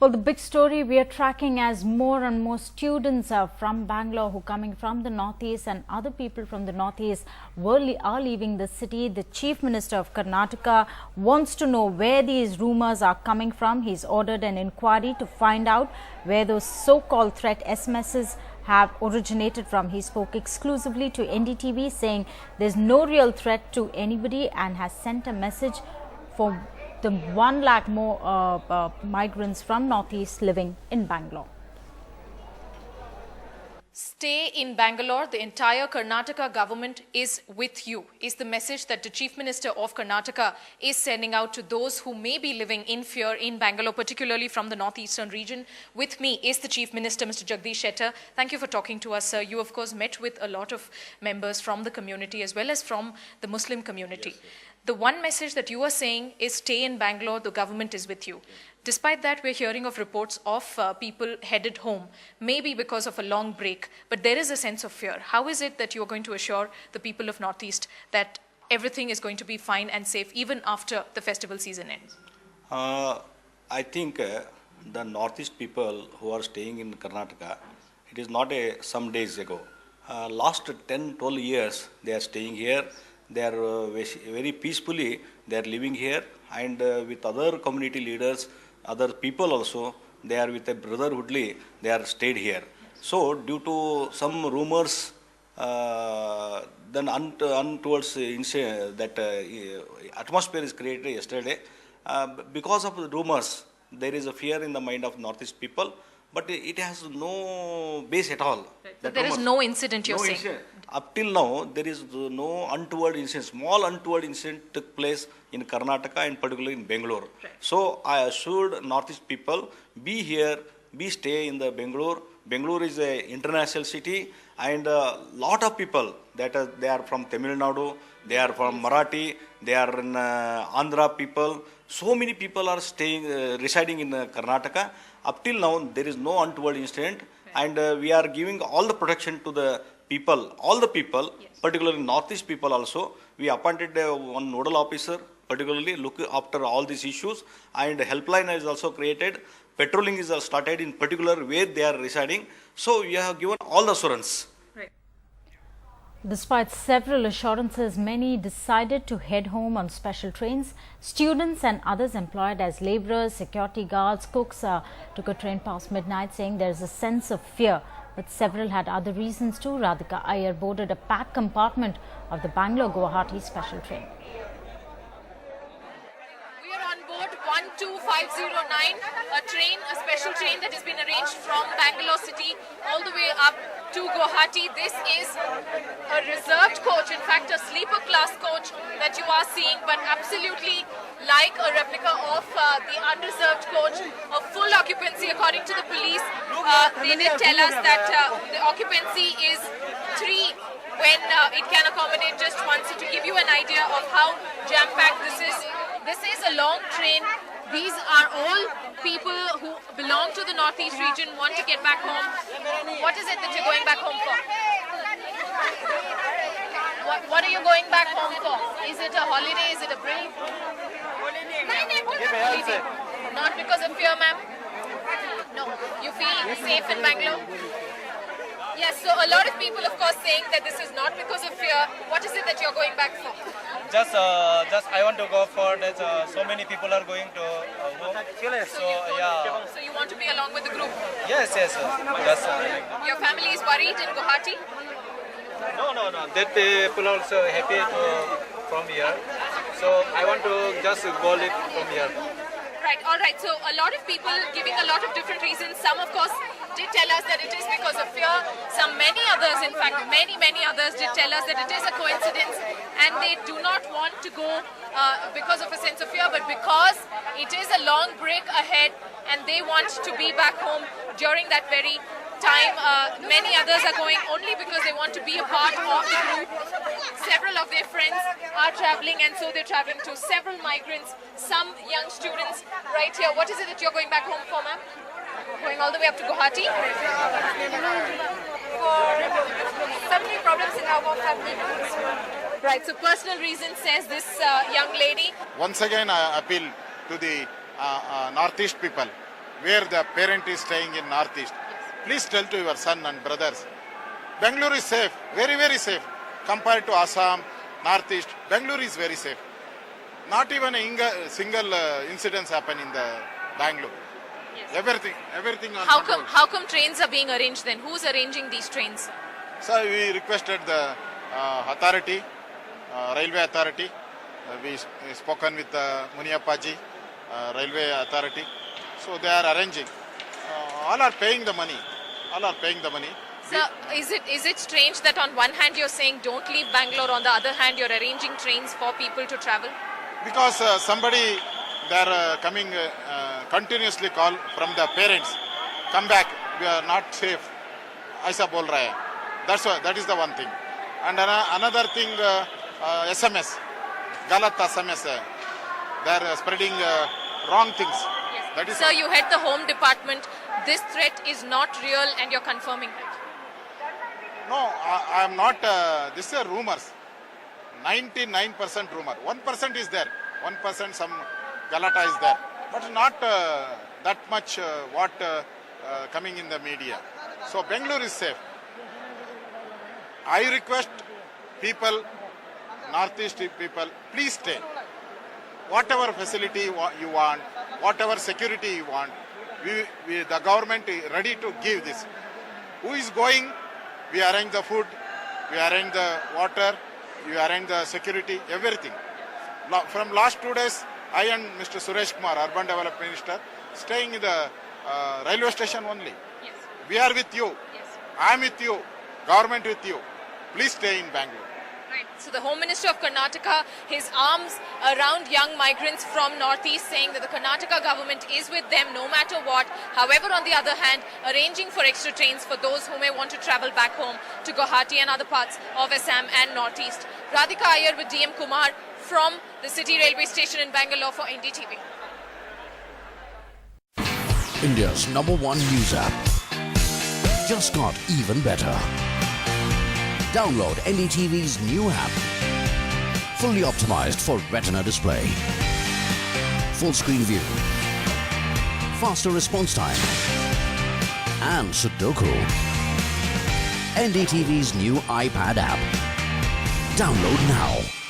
Well, the big story we are tracking as more and more students are from Bangalore who are coming from the northeast and other people from the northeast are leaving the city. The Chief Minister of Karnataka wants to know where these rumors are coming from. He's ordered an inquiry to find out where those so-called threat SMSs have originated from. He spoke exclusively to NDTV saying there's no real threat to anybody and has sent a message for the 1 lakh more migrants from northeast living in Bangalore. Stay in Bangalore. The entire Karnataka government is with you, is the message that the Chief Minister of Karnataka is sending out to those who may be living in fear in Bangalore, particularly from the northeastern region. With me is the Chief Minister, Mr. Jagdish Shettar. Thank you for talking to us, sir. You, of course, met with a lot of members from the community as well as from the Muslim community. Yes. The one message that you are saying is stay in Bangalore, the government is with you. Despite that, we're hearing of reports of people headed home, maybe because of a long break, but there is a sense of fear. How is it that you're going to assure the people of Northeast that everything is going to be fine and safe even after the festival season ends? I think the Northeast people who are staying in Karnataka, it is not some days ago. Last 10, 12 years, they are staying here. They are very peacefully, they are living here, and with other community leaders, other people also, they are with a brotherhoodly, they are stayed here. So due to some rumors, then untoward that atmosphere is created yesterday, because of the rumors, there is a fear in the mind of Northeast people, but it has no base at all. Right. So there is no incident, you're saying? Incident. Up till now, there is no untoward incident. Small untoward incident took place in Karnataka and particularly in Bangalore. Right. So I assured Northeast people, be here, stay in the Bangalore. Bangalore is an international city, and a lot of people they are from Tamil Nadu, they are from Marathi, they are in Andhra people. So many people are staying, residing in Karnataka. Up till now, there is no untoward incident, and we are giving all the protection to the people, all the people, yes, particularly Northeast people also. We appointed one nodal officer, particularly look after all these issues, and helpline is also created. Patrolling is started in particular where they are residing. So we have given all the assurance. Despite several assurances, many decided to head home on special trains. Students and others employed as laborers, security guards, cooks took a train past midnight, saying there is a sense of fear. But several had other reasons too. Radhika Iyer boarded a packed compartment of the Bangalore-Guwahati special train. We are on board 12509, a special train that has been arranged from Bangalore city all the way up to Guwahati. This is a reserved coach, in fact a sleeper class coach that you are seeing, but absolutely like a replica of the unreserved coach, a full occupancy according to the police. They did tell us that the occupancy is 3 when it can accommodate just 1. So to give you an idea of how jam-packed this is a long train. These are all people who belong to the Northeast region, want to get back home. What is it that you're going back home for? What are you going back home for? Is it a holiday? Is it a break? Holiday. Not because of fear, ma'am? No. You feel safe in Bangalore? Yes, so a lot of people, of course, saying that this is not because of fear. What is it that you're going back for? Just I want to go for that. So many people are going to home. So yeah. So you want to be along with the group? Yes. Just, Your family is worried in Guwahati? no. That people are also happy to from here. So I want to just go live from here. Right, all right. So a lot of people giving a lot of different reasons. Some, of course, did tell us that it is because of fear. Many others, in fact, many others did tell us that it is a coincidence and they do not want to go because of a sense of fear, but because it is a long break ahead and they want to be back home during that very time. Many others are going only because they want to be a part of the group. Several of their friends are traveling, and so they're traveling too. Several migrants, some young students right here. What is it that you're going back home for, ma'am? Going all the way up to Guwahati? For family problems in our family. Right, so personal reasons, says this young lady. Once again, I appeal to the Northeast people where the parent is staying in Northeast, please tell to your son and brothers, Bangalore is safe, very, very safe. Compared to Assam, Northeast, Bangalore is very safe. Not even a single incidents happen in the Bangalore. Everything on control. How come trains are being arranged then? Who's arranging these trains? So we requested the authority, railway authority. We spoken with Muniappaji, railway authority. So they are arranging. All are paying the money. Sir, is it strange that on one hand you're saying don't leave Bangalore, on the other hand you're arranging trains for people to travel? Because somebody, they are coming continuously call from the parents, come back, we are not safe. Aisa bol raha hai. That is the one thing. And another thing, SMS, galat SMS, they are spreading wrong things. That is Sir, you head the Home Department. This threat is not real and you're confirming that. No, I am not. This is rumors. 99% rumor. 1% is there. 1% some galata is there. But not that much coming in the media. So Bangalore is safe. I request people, Northeast people, please stay. Whatever facility you want, whatever security you want, the government is ready to give this. Who is going? We arrange the food, we arrange the water, we arrange the security, everything. From last 2 days, I and Mr. Suresh Kumar, Urban Development Minister, staying in the railway station only. Yes. We are with you. Yes. I am with you. Government with you. Please stay in Bangalore. Right. So the Home Minister of Karnataka, his arms around young migrants from Northeast, saying that the Karnataka government is with them no matter what. However, on the other hand, arranging for extra trains for those who may want to travel back home to Guwahati and other parts of Assam and Northeast. Radhika Iyer with DM Kumar from the City Railway Station in Bangalore for NDTV. India's #1 news app just got even better. Download NDTV's new app. Fully optimized for retina display. Full screen view. Faster response time. And Sudoku. NDTV's new iPad app. Download now.